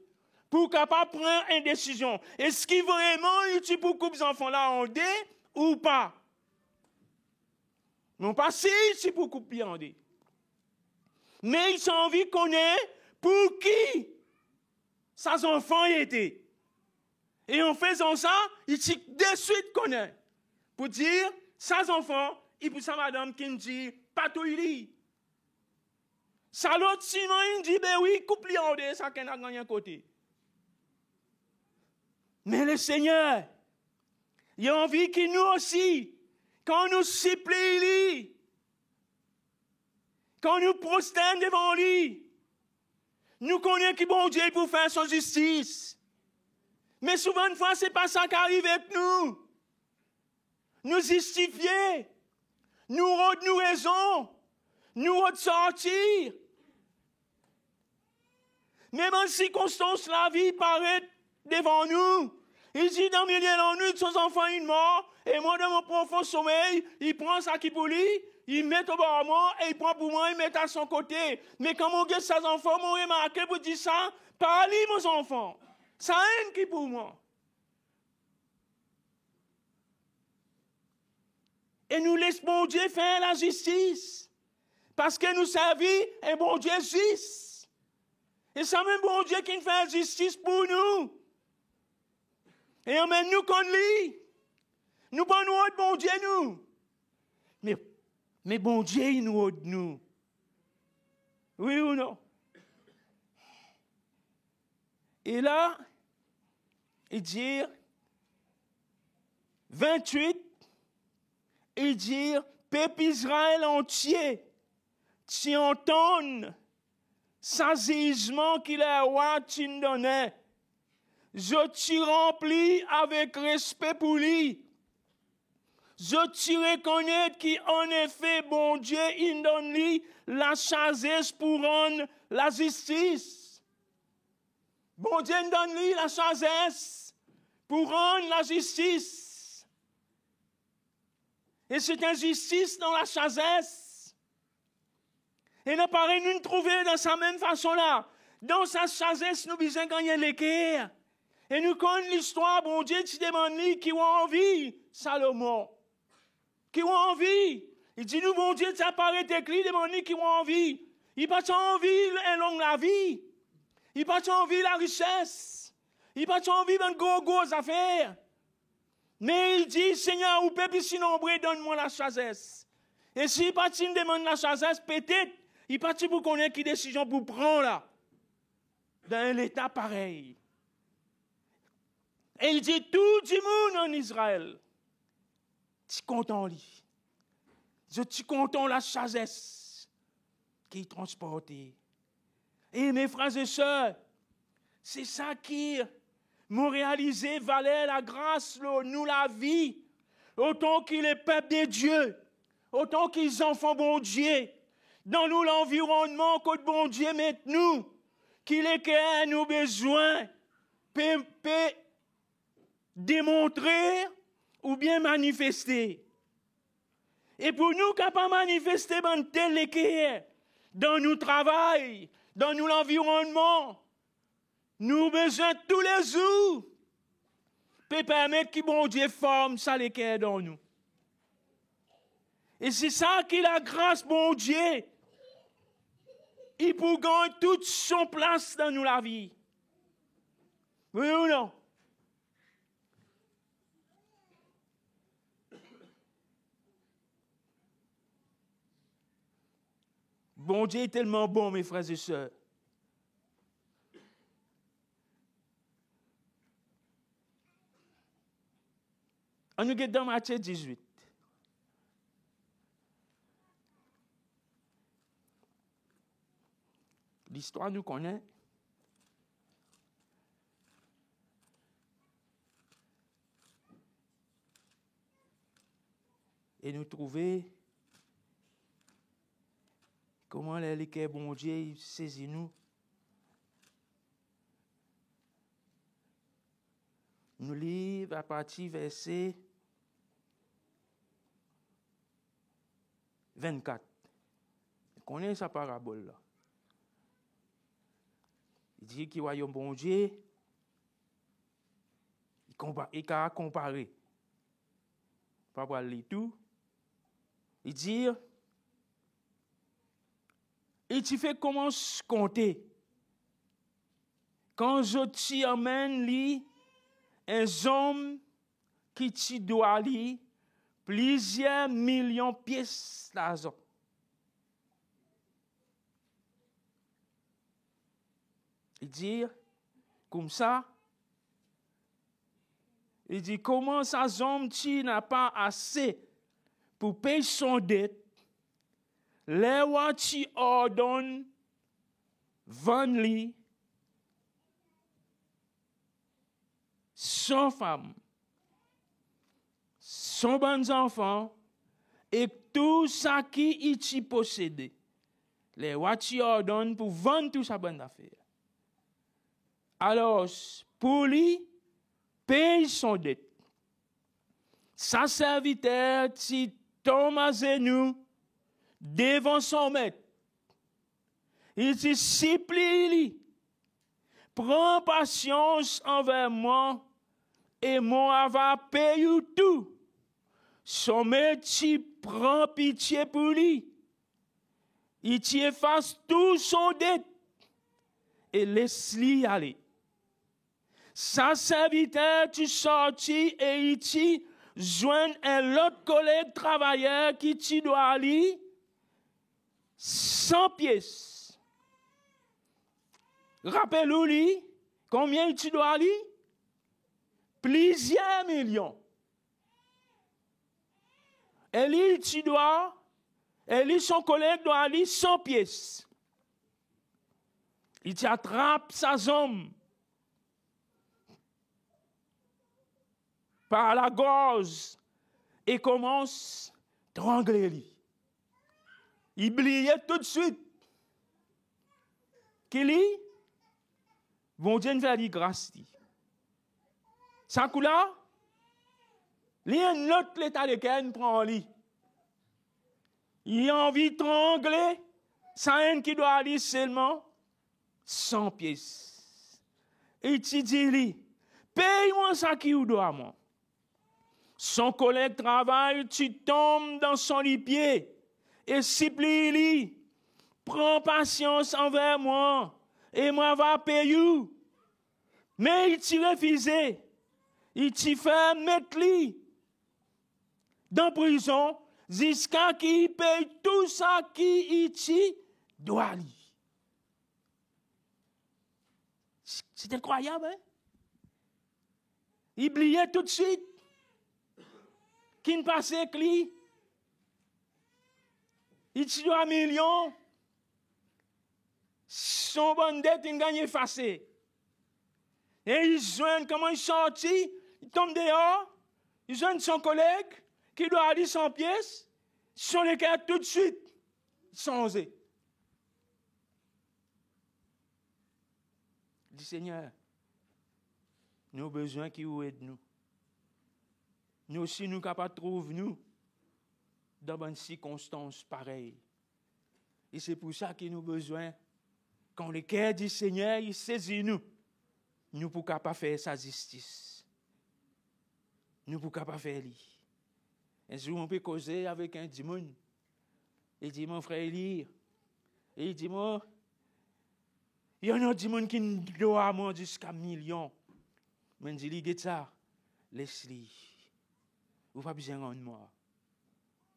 pour capable prendre une décision. Est-ce qu'il vraiment utile pour couper les enfants là en deux ou pas? Non pas si c'est pour couper en deux. Mais ils ont envie de connaître pour qui ces enfants étaient. Et en faisant ça, ils sont de suite connaissent. Pour dire, ces enfants, ils poussent à madame qui dit, pas tout il. Ça l'autre, sinon, il dit, ben oui, coupe-les en deux, ça n'a gagné un côté. Mais le Seigneur, il a envie que nous aussi, quand nous supplions, quand nous prosternons devant lui, nous connaissons que bon Dieu pour faire son justice. Mais souvent, une fois, ce n'est pas ça qui arrive avec nous. Nous justifier, nous rendre nous raison, nous rendre sortir. Même en circonstance, la vie paraît devant nous. Il dit, dans le milieu de la nuit, son enfant est mort, et moi, dans mon profond sommeil, il prend ça qui pour lui, il met au bord de moi, et il prend pour moi, il met à son côté. Mais quand mon gars, ses enfants m'ont remarqué pour dire ça, parlez, mon enfant. Ça haine qui pour moi. Et nous laissons bon Dieu faire la justice. Parce que nous servons un bon Dieu juste. Et c'est même bon Dieu qui fait la justice pour nous. Et emmène-nous contre lui. Nous pas nous autres, bon Dieu, nous. Mais bon Dieu, il nous autres, nous. Oui ou non? Et là, il dit, 28, il dit, peuple Israël entier, tu entends sa jugement qu'il est roi, tu me donnais. Je t'y remplis avec respect pour lui. Je t'y reconnais qu'en effet, bon Dieu, il donne lui la sagesse pour rendre la justice. Bon Dieu, il donne lui la sagesse pour rendre la justice. Et c'est une justice dans la sagesse. Et nous paraît nous trouver dans sa même façon-là. Dans sa sagesse, nous besoin gagner l'équerre. Et nous connaissons l'histoire, bon Dieu, tu demandes lui qui a envie, Salomon. Qui a envie. Il dit, nous, bon Dieu, tu apparaît tes clés, demande lui qui a envie. Il n'a pas envie la vie. Il n'a pas envie la richesse. Il n'a pas envie de gros affaires. Mais il dit, Seigneur, ou peuple si nombreux, donne-moi la sagesse. Et s'il pas me demande la sagesse, peut-être, il pas pour connaître qui décision pour prendre là. Dans un état pareil. Et il dit, tout le monde en Israël, tu content lui. Je suis content la sagesse qui est transportée. Et mes frères et sœurs, c'est ça qui m'ont réalisé, valait la grâce, nous la vie, autant qu'il est peuple de Dieu, autant qu'ils enfants bon Dieu, dans nous l'environnement que bon Dieu met nous, qu'il est que nous besoin, peut démontrer ou bien manifester. Et pour nous, capables de manifester dans nos travail, dans nous l'environnement, nous besoin tous les jours pour permettre que bon Dieu forme ça l'équerre dans nous. Et c'est ça qui est la grâce, bon Dieu. Il peut gagner toute son place dans nous la vie. Oui ou non? Bon Dieu est tellement bon, mes frères et sœurs. On nous est dans Matthieu 18. L'histoire nous connaît. Et nous trouver comment l'équerre bon Dieu saisit nous. Nous lisons à partir verset 24. Vous connaissez sa parabole là. Il dit qu'il y a un bon Dieu, il a comparé. Pas pour lire tout. Il dit, et tu fais comment compter. Quand je t'y emmène, lui, un homme qui t'y doit, lui, plusieurs millions de pièces d'argent. Il dit, comme ça, il dit, comment ça, homme, tu n'as pas assez pour payer son dette, les rois tu ordonnes, vendre-lui, son femme, son bon enfant, et tout ça qui y possède. Les rois tu ordonnes pour vendre tout sa bonne affaire. Alors, pour lui, paye son dette. Sa serviteur, qui tombe à genoux devant son maître. Il dit, supplie, prends patience envers moi et moi va payer tout. Son maître prend pitié pour lui. Il t'y efface tout son dette et laisse-lui aller. Sa serviteur, tu sortis et il t'y joint un autre collègue travailleur qui t'y doit aller 100 pièces. Rappelle-lui, combien tu dois aller? Plusieurs millions. Et lui, son collègue doit aller 100 pièces. Il t'attrape sa jambe par la gorge et commence à trangler lui. Il oubliait tout de suite qu'il est, bon Dieu nous fait lui grâce. Ça coup là, il y a un autre l'état de Ken prend lui. Il a envie de trangler, ça un qui doit aller seulement 100 pièces. Et tu dis lui, paye-moi ça qui vous doit moi. Son collègue travaille, tu tombes dans son lit-pied et supplie-lui, prends patience envers moi et moi va payer. Mais il t'y refusé, il t'y fait mettre lui dans prison jusqu'à qu'il paye tout ça qu'il t'y doit lui. C'est incroyable, hein? Il oubliait tout de suite qu'il ne passait que lui. Il t'y doit 1 million. Son bonne dette, il gagne effacé. Et il joint, comment il sortit? Il tombe dehors. Il joint son collègue qui doit aller 100 pièces. Son écart tout de suite. Sans eux. Il dit, Seigneur, nous avons besoin qu'il vous aide nous. Nous aussi, nous sommes capables de trouver nous dans une circonstance pareille. Et c'est pour ça qu'il nous avons besoin, quand le cœur du Seigneur, il saisit nous, nous ne pouvons pas faire sa justice. Nous ne pouvons pas faire lui. Un jour, on peut causer avec un démon. Il dit, mon frère, lire. Et il dit, moi, il y en a des gens qui doivent moi jusqu'à 1 million. Mais je dis, ça, laisse-le. Vous n'avez pas besoin de moi.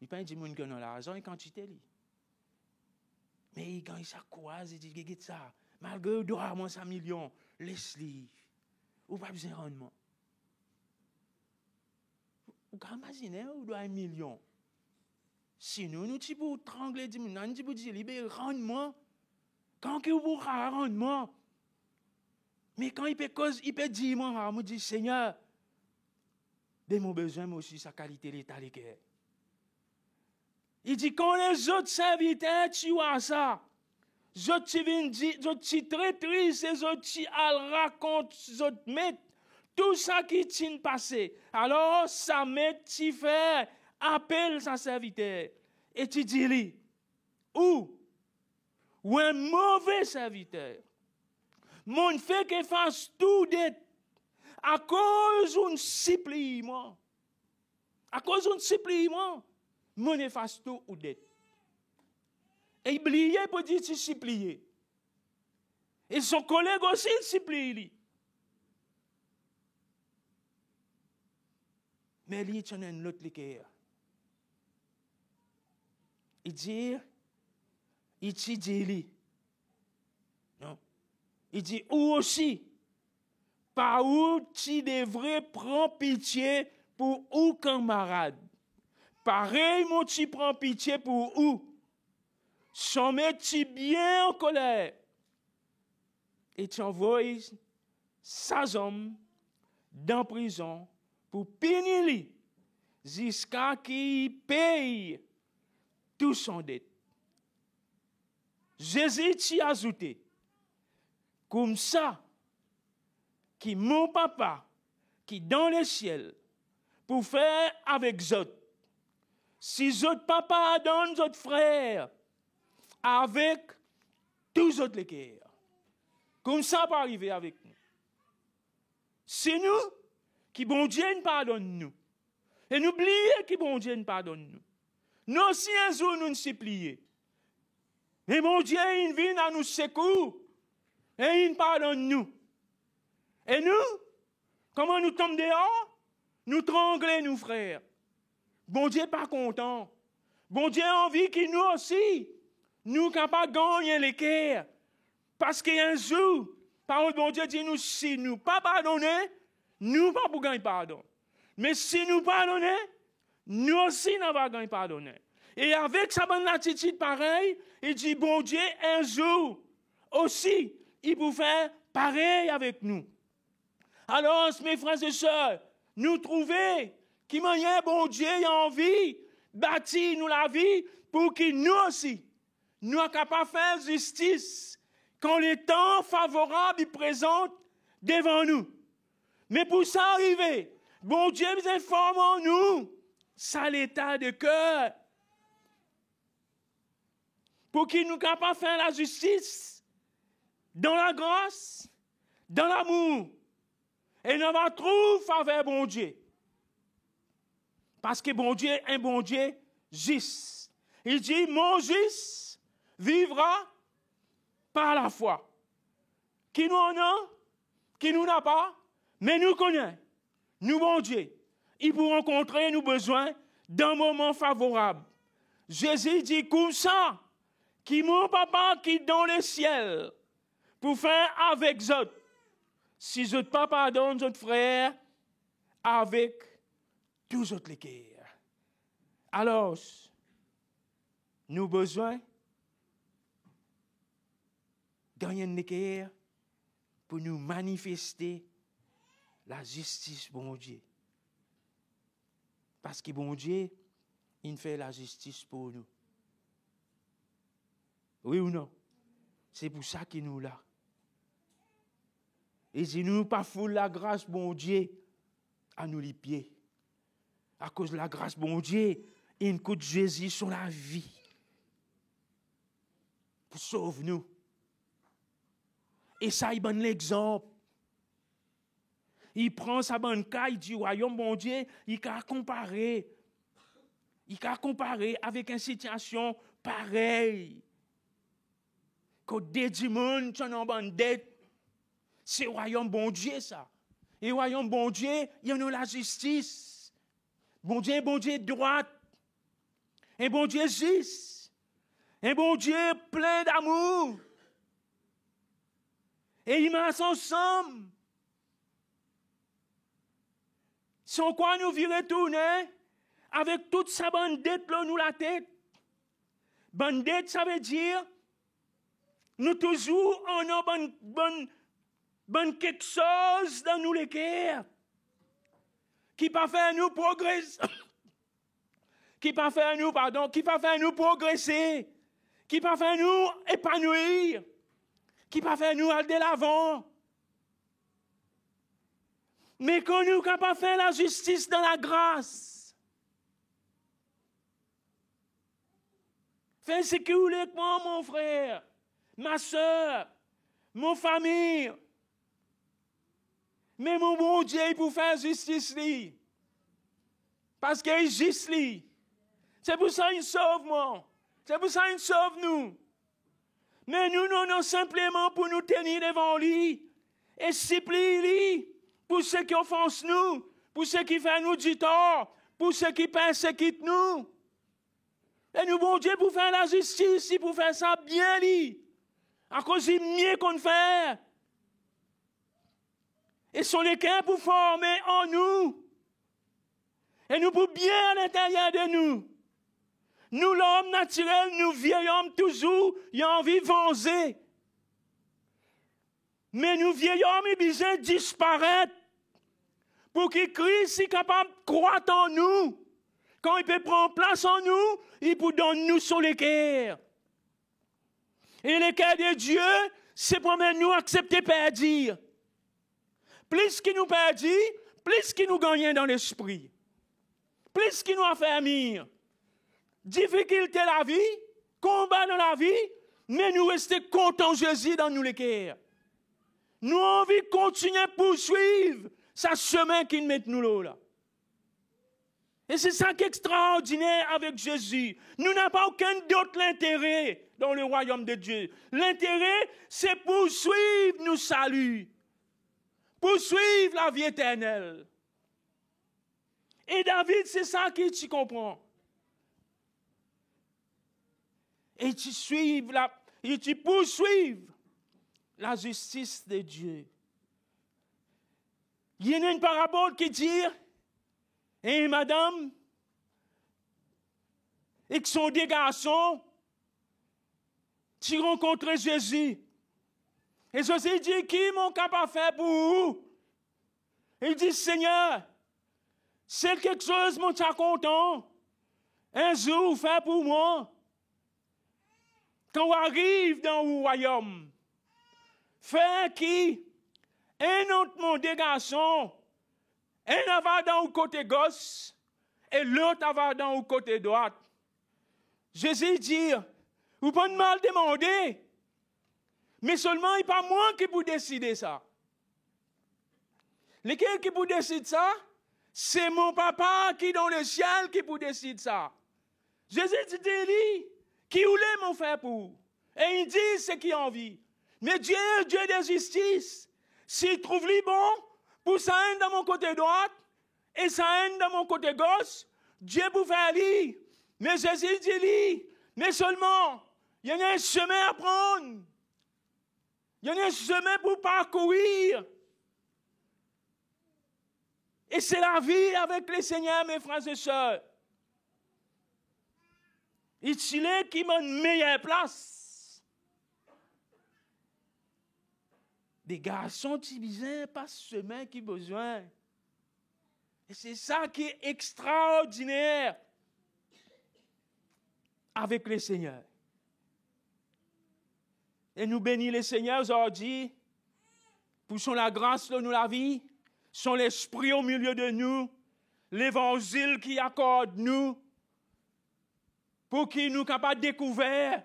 Il n'y a pas de gens qui ont l'argent et quantité. Mais quand il s'accroise, il dit, regarde ça, malgré qu'il doit moi 100 millions, laisse-le. Vous n'avez pas besoin de moi. Vous pouvez imaginer, vous doit 1 million. Sinon, nous pouvons trangler, nous pouvons dire, rends-moi. Quand vous pouvez rendre-moi. Mais quand il peut dire, moi, je dis, Seigneur, de mon besoin, moi aussi, sa qualité, l'état de cœur. Il dit, quand les autres serviteurs, tu vois ça, je suis très triste, et je raconte, je mets tout ça qui t'est passé. Alors, ça met, tu fais appel sa serviteur. Et tu dis, lui, ou un mauvais serviteur, mon fait qu'il fasse tout d'être à cause d'un suppliement. À cause d'un suppliement, mon efface tout ou d'être. Et il oubliait pour dire tu supplier. Et son collègue aussi il supplie. Mais lui, il a un autre cœur. Il dit, non. Il dit, ou aussi, par où tu devrais prendre pitié pour ou camarade. Pareillement, tu prends pitié pour ou. Sans mettre bien en colère. Et tu envoies sa homme dans prison pour punir lui jusqu'à qu'il paye tout son dette. Jésus t'y a ajouté. Comme ça, qui mon papa, qui dans les ciels, pour faire avec autres. Si votre papa donne votre frère, avec tous autres les cœurs. Comme ça peut arriver avec nous. C'est nous qui bon Dieu nous pardonne nous. Et n'oubliez qui bon Dieu nous pardonne nous. Nous aussi un jour nous nous supplions. Et mon Dieu il vient à nous secours. Et il pardonne nous. Et nous, comment nous tombons dehors? Nous tranglons nous frères. Bon Dieu pas content. Bon Dieu a envie que nous aussi, nous capables de gagner les cœurs. Parce qu'un jour, parole de bon Dieu dit nous, si nous pas pardonner, nous pas pour gagner pardon. Mais si nous pardonnons, nous aussi n'avons pas gagné pardonner. Et avec sa bonne attitude pareille, il dit bon Dieu, un jour aussi, il peut faire pareil avec nous. Alors, mes frères et sœurs, nous trouvons qui manière bon Dieu a envie bâtir nous la vie pour que nous aussi, nous soyons capables de faire justice quand les temps favorables ils présentent devant nous. Mais pour ça arriver, bon Dieu nous informe en nous, ça l'état de cœur. Pour qu'il nous capable de faire la justice dans la grâce, dans l'amour. Et nous va trouver faveur bon Dieu. Parce que bon Dieu est un bon Dieu juste. Il dit, mon juste vivra par la foi. Qui nous en a, qui nous n'a pas, mais nous connaît. Nous, bon Dieu, il peut rencontrer nos besoins d'un moment favorable. Jésus dit comme ça, qui mon papa qui est dans le ciel, pour faire avec autres. Si votre papa donne votre frère, avec tous autres les cœurs. Alors, nous avons besoin de gagner les cœurs pour nous manifester la justice, bon Dieu. Parce que bon Dieu, il fait la justice pour nous. Oui ou non? C'est pour ça qu'il nous l'a. Et si nous pas foule la grâce, bon Dieu, à nous les pieds. À cause de la grâce, bon Dieu, il coûte Jésus sur la vie. Pour sauver nous. Et ça, il donne l'exemple. Il prend sa bonne cas, il dit, royaume, bon Dieu, il a comparé. Il a comparé avec une situation pareille. Quand des démons sont en bonne dette, c'est royaume bon Dieu, ça. Et royaume bon Dieu, il y en a la justice. Bon Dieu droit. Un bon Dieu juste. Un bon Dieu plein d'amour. Et il met ensemble. Sans quoi nous vit retourner avec toute sa bonne dette là, nous la tête. Bonne dette, ça veut dire nous toujours en avons bonne quelque chose dans nous les cœurs qui va faire nous progresser, qui va faire nous progresser, qui va faire nous épanouir, qui va faire nous aller de l'avant. Mais quand nous sommes capables de faire la justice dans la grâce, fais ce que vous voulez avec moi, mon frère, ma soeur, mon famille. Mais mon bon Dieu, pour faire justice, lui. Parce qu'il est juste, lui. C'est pour ça qu'il sauve moi. C'est pour ça qu'il sauve nous. Mais nous, non simplement pour nous tenir devant lui. Et supplier lui pour ceux qui offensent nous, pour ceux qui font nous du tort, pour ceux qui persécutent nous. Et nous, bon Dieu, pour faire la justice, pour faire ça bien, lui. À cause du mieux qu'on fait. Et sont les cœurs pour former en nous. Et nous pour bien à l'intérieur de nous. Nous, l'homme naturel, nous vieil hommes toujours, il a envie de venger. Mais nous, vieil hommes, il besoin de disparaître. Pour que Christ soit capable de croître en nous. Quand il peut prendre place en nous, il peut donner nous sur les cœurs. Et les cœurs de Dieu, c'est pour nous accepter perdir. plus qu'il nous perdit, plus qu'il nous gagne dans l'esprit. Plus qu'il nous affermit. Difficulté la vie, combat dans la vie, mais nous restons contents Jésus dans nous les cœurs. Nous avons envie de continuer à poursuivre sa chemin qu'il met nous là. Et c'est ça qui est extraordinaire avec Jésus. Nous n'avons pas aucun d'autre intérêt dans le royaume de Dieu. L'intérêt, c'est poursuivre nos saluts. Poursuivre la vie éternelle. Et David, c'est ça qu'il tu comprends. Et tu poursuives la justice de Dieu. Il y a une parabole qui dit, et madame, et que sont des garçons, tu rencontres Jésus. Et Jésus dit, qui m'ont capable de faire pour vous? Il dit, Seigneur, c'est quelque chose, mon chat content. Un jour, faire pour moi. Quand on arrive dans le royaume, faire qui? Un autre monde des garçons, un va dans le côté gauche et l'autre va dans le côté droit. Jésus dit, vous pouvez mal demander, mais seulement il n'est pas moi qui peux décider ça. Lequel qui peut décider ça? C'est mon papa qui est dans le ciel qui peut décider ça. Jésus dit, qui voulait mon frère pour? Et il dit ce qu'il a envie. Mais Dieu, Dieu de justice, s'il trouve lui bon, pour ça haine dans mon côté droit, et ça haine dans mon côté gauche, Dieu peut faire lui. Mais Jésus dit lui, mais seulement, il y a un chemin à prendre. Il y a un chemin pour parcourir. Et c'est la vie avec le Seigneur, mes frères et sœurs. Il est qui m'a une meilleure place. Des garçons qui besoin, pas ce chemin qui besoin. Et c'est ça qui est extraordinaire avec le Seigneur. Et nous bénissons le Seigneur aujourd'hui pour son la grâce de nous la vie, son l'esprit au milieu de nous, l'évangile qui accorde nous, pour qu'il nous capable de découvrir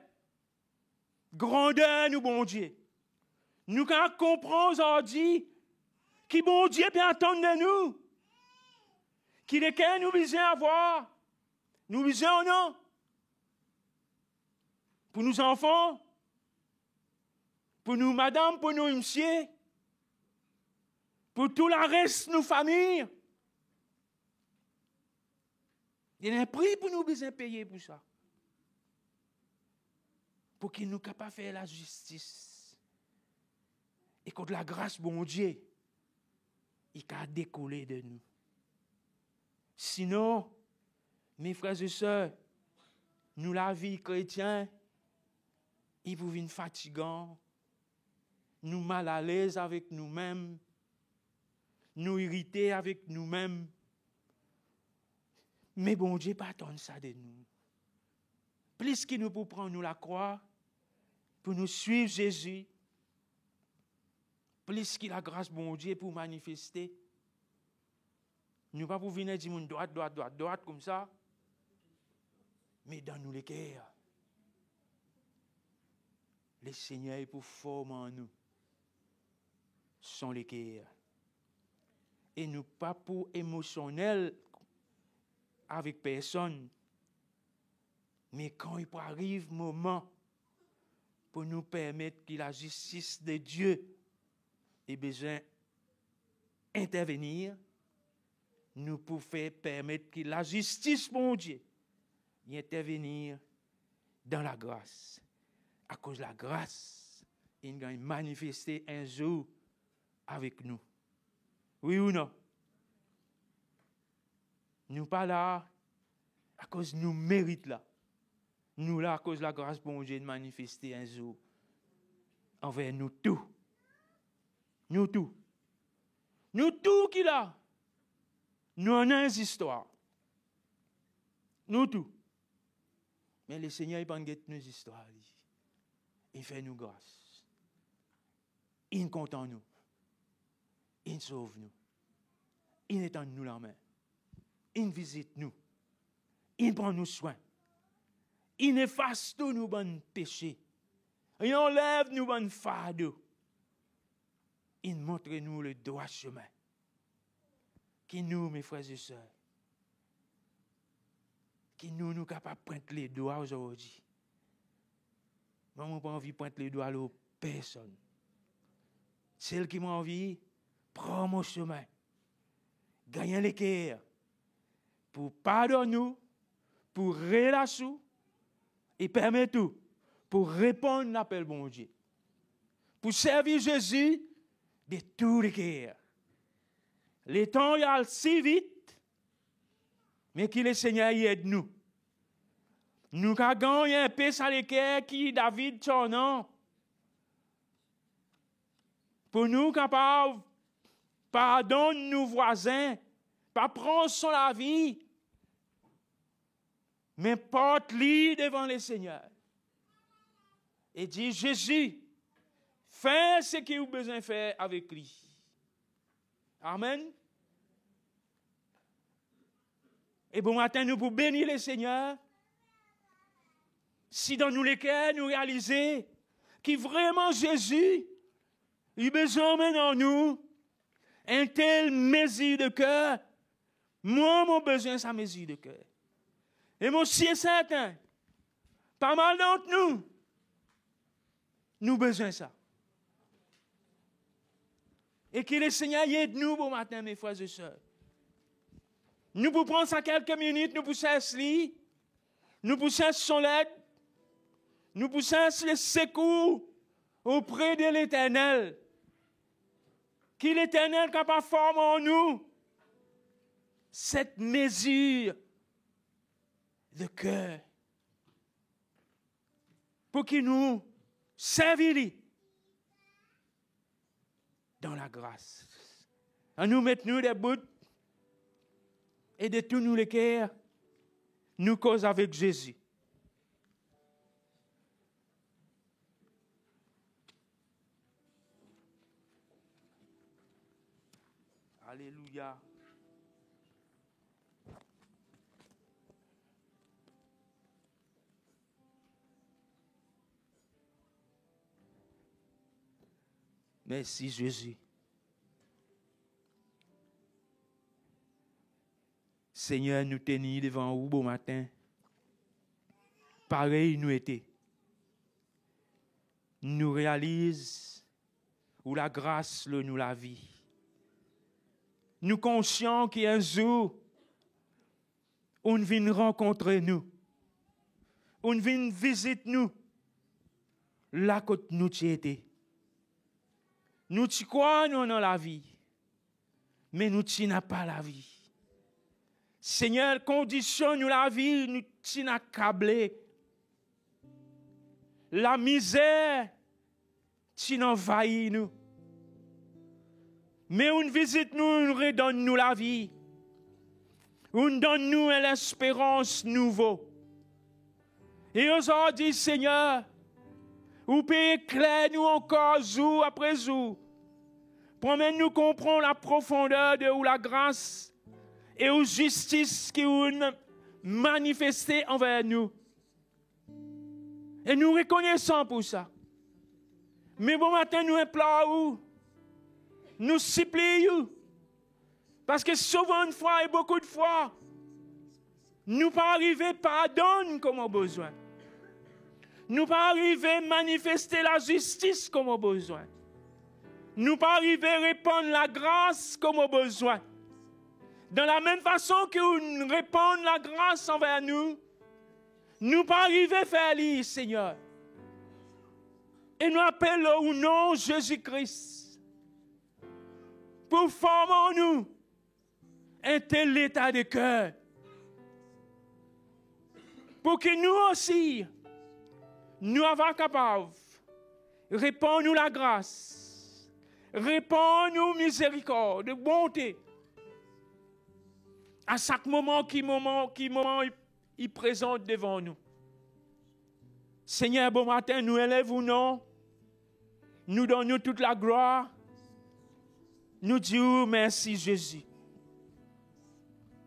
grandeur nous bon Dieu. Nous comprenons aujourd'hui qui bon Dieu peut attendre de nous, qui lesquels nous besoin avoir, nous besoin non, pour nos enfants, pour nous madame, pour nous monsieur, pour tout le reste de nos familles. Il y a un prix pour nous besoin payer pour ça. Pour qu'il nous capable de faire la justice. Et contre la grâce, bon Dieu, il a décollé de nous. Sinon, mes frères et sœurs, nous, la vie chrétienne, il vous vient fatigant, nous mal à l'aise avec nous-mêmes, nous irrités avec nous-mêmes. Mais bon Dieu, pas attendre ça de nous. Plus qu'il nous pour prendre nous la croix, pour nous suivre Jésus, plus qu'il a grâce bon Dieu pour manifester. Nous pas pour venir dire droite comme ça, mais dans nous les cœurs. Le Seigneur est pour former en nous sont les cœurs. Et nous pas pour émotionnel avec personne. Mais quand il arrive moment pour nous permettre que la justice de Dieu ait besoin d'intervenir, nous pouvons permettre que la justice, mon Dieu, intervenir dans la grâce. À cause de la grâce, il va manifester un jour avec nous. Oui ou non? Nous pas là à cause de nous mérites là. Nous là à cause de la grâce bon Dieu de manifester un jour envers nous tous. Nous tous. Nous tous qui là. Nous en avons une histoire. Nous tous. Mais le Seigneur, il prend nos histoires. Il fait nous grâce. Il compte en nous. il sauve nous. Il étend nous la main. Il visite nous. Il prend nous soin. Il efface tous nos bons péchés. Il enlève nos bons fardeaux. Il montre nous le droit chemin. Qui nous, mes frères et sœurs, qui nous capables de pointer les doigts aujourd'hui. Moi, je n'ai pas envie de pointer les doigts à personne. Celle qui m'a envie, prends mon chemin. Gagne l'équerre. Pour pardonner nous, pour relâcher et permettre tout, pour répondre à l'appel bon Dieu. Pour servir Jésus de tous les cœurs. Les temps y allent si vite, mais que le Seigneur y aide nous. Nous avons gagné un peu à l'équerre qui David son nom. Pour nous capables, pardonner nos voisins, pas prendre son la vie, mais porte-lui devant le Seigneur. Et dit, Jésus, fais ce qu'il a besoin de faire avec lui. Amen. Et bon matin, nous pour bénir le Seigneur. Si dans nous les cœurs, nous réalisons que vraiment Jésus, il a besoin maintenant nous, un tel mesure de cœur. Moi, mon besoin, c'est mesure de cœur. Et moi aussi est certain, pas mal d'entre nous besoin de ça. Et que le Seigneur aide nous bon matin, mes frères et sœurs. Nous pouvons prendre ça quelques minutes, nous pouvons chercher, nous pouvons chercher son aide, nous pouvons chercher le secours auprès de l'Éternel. Qu'il l'Éternel capable de former en nous cette mesure de cœur pour qu'il nous serve dans la grâce. À nous mettre nous des bouts et de tous nous les cœurs, nous cause avec Jésus. Alléluia. Merci Jésus. Seigneur, nous tenons devant vous bon matin. Pareil nous était. Nous réalisons où la grâce nous la vie. Nous conscients qu'un jour, on vient rencontrer nous. On vient visiter nous. Là que nous étions. Nous t'y croyons dans la vie, mais nous t'y n'avons pas la vie. Seigneur, conditionne nous la vie, nous t'y n'avons câblé. La misère t'y envahit nous. Mais on visite nous, on redonne nous la vie. On donne nous l'espérance nouvelle. Et aujourd'hui, Seigneur, vous pouvez éclairer nous encore jour après jour. Promène-nous comprendre la profondeur de la grâce et la justice qui vous manifestée envers nous. Et nous reconnaissons pour ça. Mais bon matin, nous implorons, nous supplions. Parce que souvent une fois et beaucoup de fois, nous pas arriver pardonner comme on a besoin. Nous pas arriver à manifester la justice comme on a besoin. Nous pas arriver à répandre la grâce comme on a besoin. De la même façon que nous répandons la grâce envers nous, nous pas arriver à faire lire, Seigneur. Et nous appelons au nom de Jésus-Christ pour former en nous un tel état de cœur. Pour que nous aussi, nous avons capable de répandre la grâce, répandre miséricorde, de bonté. À chaque moment il présente devant nous. Seigneur, bon matin, nous élèvons, non? Nous donnons toute la gloire. nous disons merci Jésus.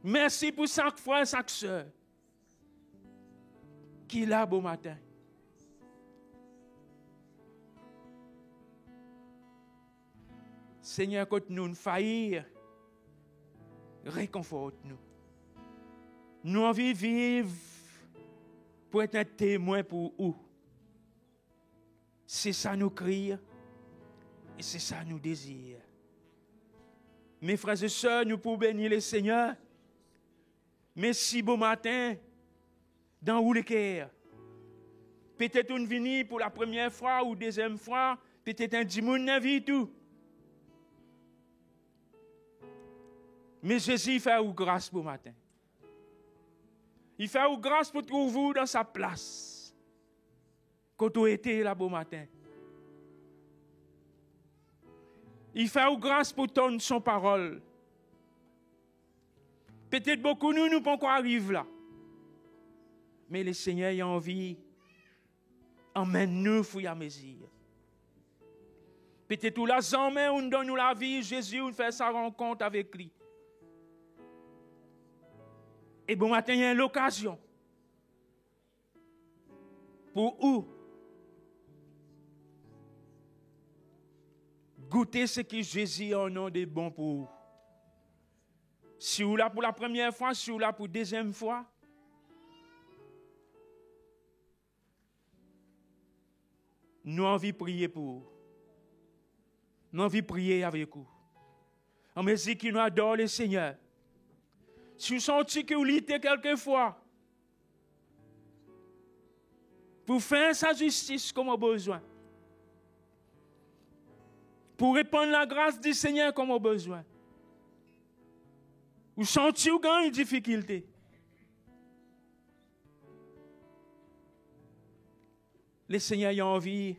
Merci pour chaque frère, chaque soeur qui est là bon matin. Seigneur, quand nous faillir, réconforte-nous. Nous envie vivre pour être un témoin pour vous. C'est ça nous crie et c'est ça nous désire. Mes frères et sœurs, nous pouvons bénir le Seigneur. Mais si bon matin, dans où le cœur, peut-être on vient pour la première fois ou deuxième fois, peut-être un dimanche dans la vie tout. Mais Jésus fait vous grâce pour matin. Il fait vous grâce pour trouver vous dans sa place. Quand vous étiez là bon matin. Il fait vous grâce pour tendre son parole. Peut-être beaucoup de nous ne pouvons pas arriver là. Mais le Seigneur a envie. Emmène-nous fouiller à mesure. Peut-être tout là, jamais on donne nous la vie, Jésus, on fait sa rencontre avec lui. Et bon matin, il y a l'occasion pour vous goûter ce que Jésus a en de bon pour vous. Si vous là pour la première fois, si vous là pour la deuxième fois, nous avons envie de prier pour vous. Nous avons envie de prier avec vous. En mesure qui nous adore le Seigneur. Si vous sentez que vous luttez quelquefois pour faire sa justice comme au besoin, pour répandre la grâce du Seigneur comme au besoin, vous sentez que vous avez une difficulté, le Seigneur a envie,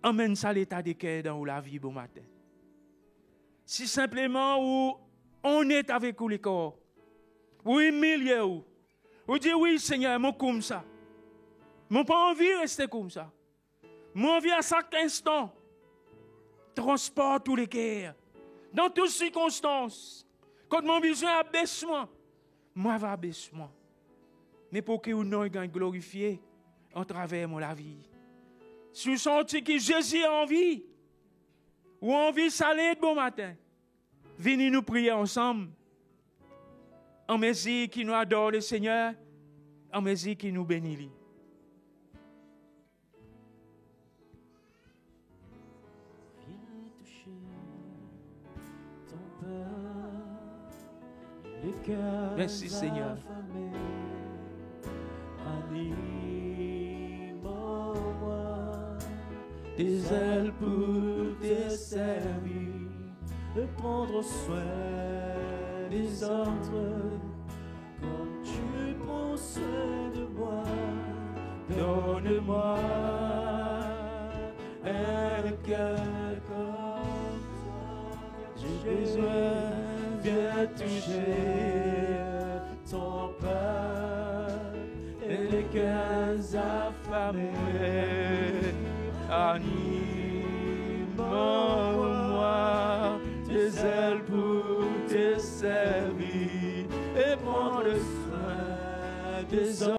emmène ça l'état de cœur dans la vie bon matin. Si simplement on est avec vous le corps, ou humilié ou dit oui Seigneur, moi comme ça. Moi pas envie de rester comme ça. Moi envie à chaque instant transporte tous les cœurs. Dans toutes circonstances. Quand mon besoin abaissement, moi va abaissement. Mais pour que vous non gagne glorifié en travers mon la vie. Si vous sentez que Jésus a envie, ou envie salée de bon matin, venez nous prier ensemble. En mesure qui nous adore le Seigneur, en mesure qui nous bénit. Viens toucher ton peur, les cœurs Merci Seigneur. affamés. Anime-moi, tes ailes pour te servir, de prendre soin des autres, comme tu prends soin de moi. Donne-moi un cœur comme toi. J'ai besoin, viens toucher ton peuple et les cœurs affamés. Anime-moi, tes ailes pour te servir et prendre soin des hommes.